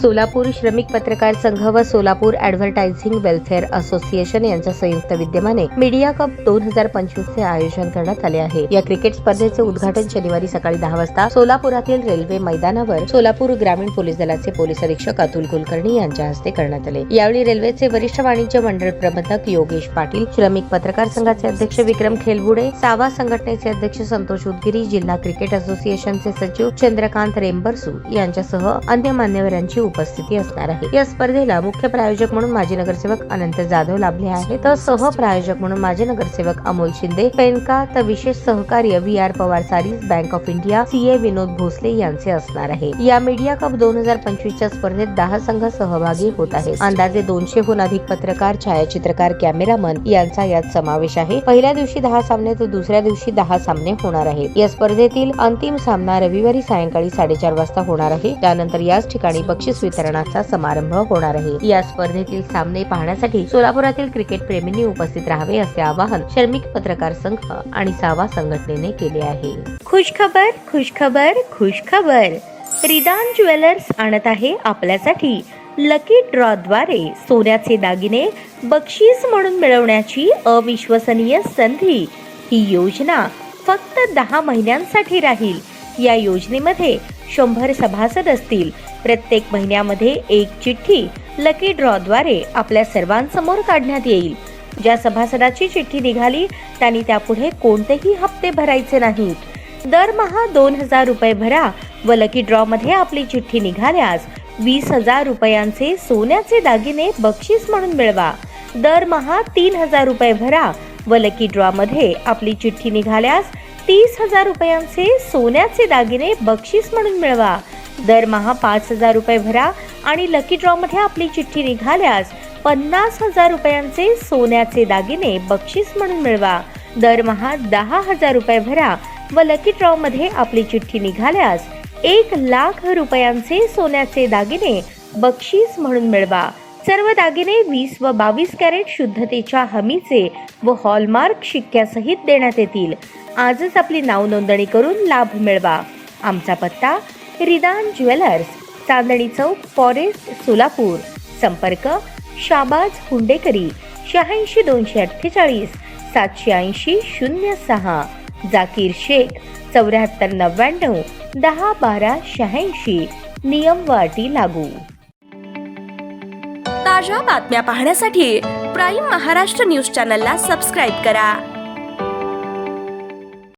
सोलापूर श्रमिक पत्रकार संघ व सोलापूर ॲडव्हर्टायझिंग वेलफेअर असोसिएशन यांच्या संयुक्त विद्यमाने मीडिया कप 2025 चे आयोजन करण्यात आले आहे। या क्रिकेट स्पर्धेचे उद्घाटन शनिवारी सकाळी 10 वाजता सोलापुरातील रेल्वे मैदानावर सोलापूर ग्रामीण पोलीस दलाचे पोलीस अधीक्षक अतुल कुलकर्णी यांच्या हस्ते करण्यात आले। यावेळी रेल्वेचे वरिष्ठ वाणिज्य मंडळ प्रबंधक योगेश पाटील, श्रमिक पत्रकार संघाचे अध्यक्ष विक्रम खेलबुडे, सावा संघटनेचे अध्यक्ष संतोष उदगिरी, जिल्हा क्रिकेट असोसिएशनचे सचिव चंद्रकांत रेंबरसू यांच्यासह अन्य मान्यवरांची उपस्थिती असणार आहे। या स्पर्धेला मुख्य प्रायोजक म्हणून माजी नगरसेवक अनंत जाधव लाभले आहेत, तर सहप्रायोजक म्हणून माजी नगरसेवक अमोल शिंदे, पेनका, तर विशेष सहकार्य VR पवार सारीज, bank of India, CA Vinod Bhosale यांचे असणार आहे। या मीडिया कप 2025 च्या स्पर्धेत 10 संघ सहभागी होत आहेत। अंदाजे 200हून अधिक पत्रकार, छायाचित्रकार, कॅमेरामन यांचा यात समावेश आहे। पहिल्या दिवशी 10 सामने तर दुसऱ्या दिवशी 10 सामने होणार आहेत। या स्पर्धेतील अंतिम सामना रविवारी सायंकाळी 4:30 वाजता होणार आहे। त्यानंतर याच ठिकाणी बक्षीस वितरणाचा समारंभ होणार आहे। या स्पर्धेतील सामने पाहण्यासाठी सोलापुरातील क्रिकेट प्रेमींनी उपस्थित राहावे असे आवाहन श्रमिक पत्रकार संघ आणि सावा संघटनेने केले आहे। खुशखबर खुशखबर खुशखबर, रिदान ज्वेलर्स आणत आहे आपल्यासाठी लकी ड्रॉ द्वारे सोन्याचे दागिने बक्षीस म्हणून मिळवण्याची अविश्वसनीय संधी। ही योजना फक्त 10 महिन्यांसाठी राहील। या योजनेमध्ये 100 सभासद असतील। प्रत्येक महिन्यामध्ये एक चिठ्ठी लकी ड्रॉ द्वारे आपल्या सर्वांसमोर काढण्यात येईल। ज्या सभासदाची चिठ्ठी निघाली त्यांनी त्यापुढे कोणतेही हप्ते भरायचे नाहीत। दरमहा 2000 रुपये भरा व लकी ड्रॉ मध्ये आपली चिठ्ठी निघाल्यास 20,000 रुपयांचे सोन्याचे दागिने बक्षीस म्हणून मिळवा। दरमहा 3000 रुपये भरा व लकी ड्रॉ मध्ये आपली चिठ्ठी निघाल्यास 30,000 रुपयांचे सोन्याचे दागिने बक्षीस म्हणून मिळवा। दरमहा 5,000 रुपये भरा आणि लकी ड्रॉ मध्ये आपली चिठ्ठी निघाल्यास 50,000 रुपयांचे सोन्याचे दागिने बक्षीस म्हणून मिळवा। दरमहा 10,000 रुपये भरा व लकी ड्रॉ मध्ये आपली चिठ्ठी निघाल्यास 1,00,000 रुपयांचे सोन्याचे दागिने बक्षीस म्हणून मिळवा। सर्व दागिने 20 व 22 कॅरेट शुद्धतेच्या हमीचे व हॉलमार्क शिक्क्यासहित देण्यात येतील। आजच आपली नाव नोंदणी करून लाभ मिळवा। आमचा पत्ता रिदान ज्वेलर्स, चांदणी चौक, फॉरेस्ट, सोलापूर। संपर्क शाबाज हुंडेकरी 86 248 780 06, जाकीर शेख 74 99 10 12 86। नियम व अटी लागू। ताज्या बातम्या पाहण्यासाठी प्राईम महाराष्ट्र न्यूज चॅनलला सबस्क्राईब करा।